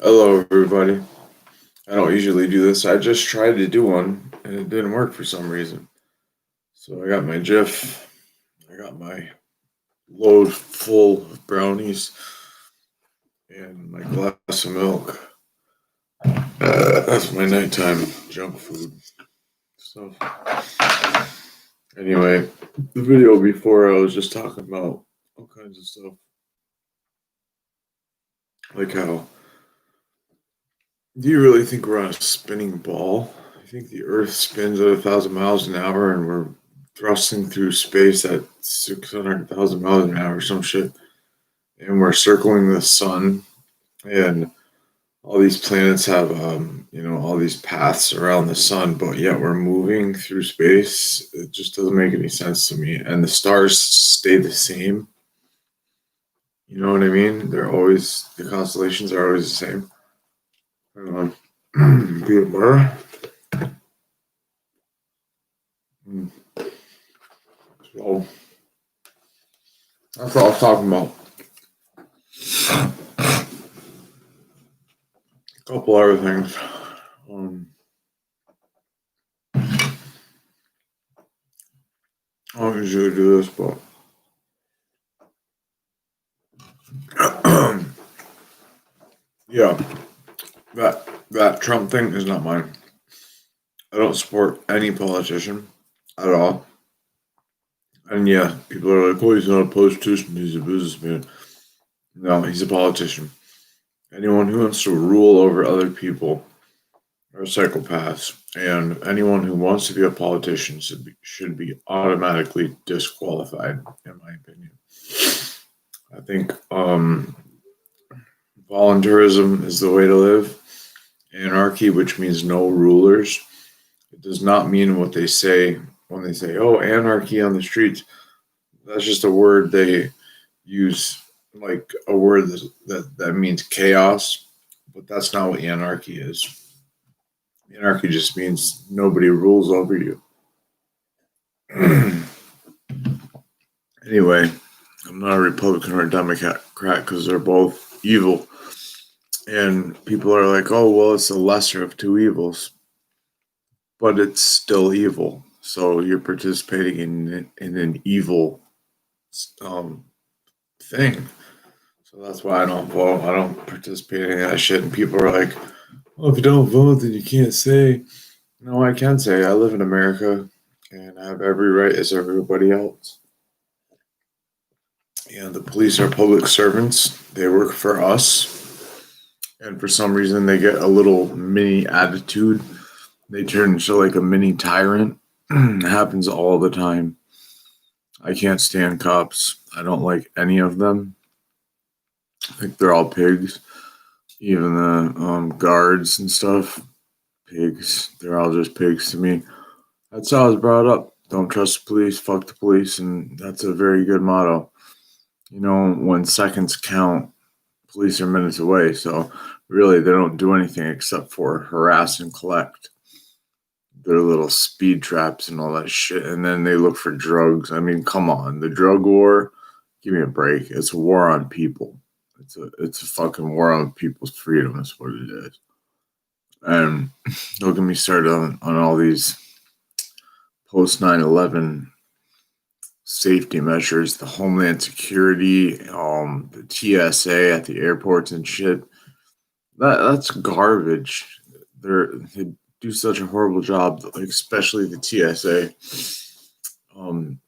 Hello, everybody. I don't usually do this. I just tried to do one and it didn't work for some reason. So I got my Jif, I got my load full of brownies and my glass of milk. That's my nighttime junk food stuff. Anyway, the video before I was just talking about all kinds of stuff. Like how, do you really think we're on a spinning ball? I think the Earth spins at 1,000 miles an hour and we're thrusting through space at 600,000 miles an hour or some shit. And we're circling the sun. And all these planets have, all these paths around the sun, but yet we're moving through space. It just doesn't make any sense to me. And the stars stay the same. You know what I mean? The constellations are always the same. Peanut butter. So that's what I was talking about. A couple other things. I don't usually do this, but yeah, that Trump thing is not mine. I don't support any politician at all. And yeah, people are like, "Oh, he's not a politician; he's a businessman." No, he's a politician. Anyone who wants to rule over other people are psychopaths, and anyone who wants to be a politician should be automatically disqualified, in my opinion. I think voluntarism is the way to live. Anarchy, which means no rulers, it does not mean what they say when they say, "Oh, anarchy on the streets." That's just a word they use, like a word that means chaos, but that's not what anarchy is. Anarchy just means nobody rules over you. Anyway, I'm not a Republican or a Democrat because they're both evil. And people are like, "Oh, well, it's the lesser of two evils," but it's still evil. So you're participating in an evil um, thing. So that's why I don't vote. I don't participate in that shit. And people are like, "Well, if you don't vote, then you can't say." No, I can say I live in America and I have every right as everybody else. And the police are public servants. They work for us. And for some reason, they get a little mini attitude. They turn into like a mini tyrant. It happens all the time. I can't stand cops. I don't like any of them. I think they're all pigs. Even the guards and stuff. Pigs. They're all just pigs to me. That's how I was brought up. Don't trust the police, fuck the police, and that's a very good motto. When seconds count, police are minutes away, so really they don't do anything except for harass and collect. Their little speed traps and all that shit, and then they look for drugs. I mean, come on, the drug war, give me a break. It's a war on people. It's a fucking war on people's freedom, is what it is. And don't get me started on all these post 9/11 safety measures, the Homeland Security, the TSA at the airports and shit. That's garbage. They do such a horrible job, like especially the TSA. Um,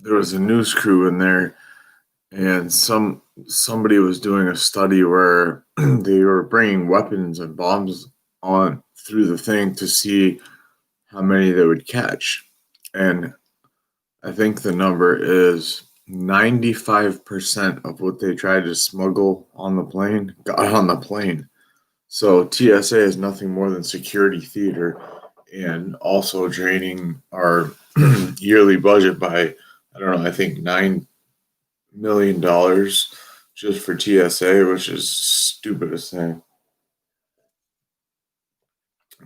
there was a news crew in there, and somebody was doing a study where they were bringing weapons and bombs on through the thing to see how many they would catch, and I think the number is 95% of what they tried to smuggle on the plane got on the plane. So TSA is nothing more than security theater and also draining our yearly budget by, I don't know, I think $9 million just for TSA, which is stupidest thing.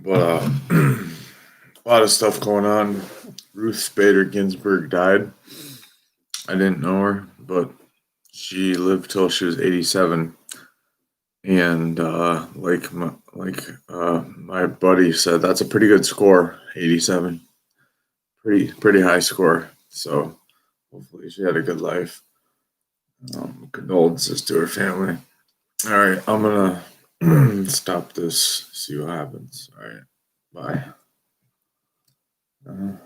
But a lot of stuff going on. Ruth Bader Ginsburg died. I didn't know her, but she lived till she was 87. And my buddy said, that's a pretty good score, 87. Pretty high score. So hopefully she had a good life. Condolences to her family. All right, I'm gonna stop this. See what happens. All right, bye.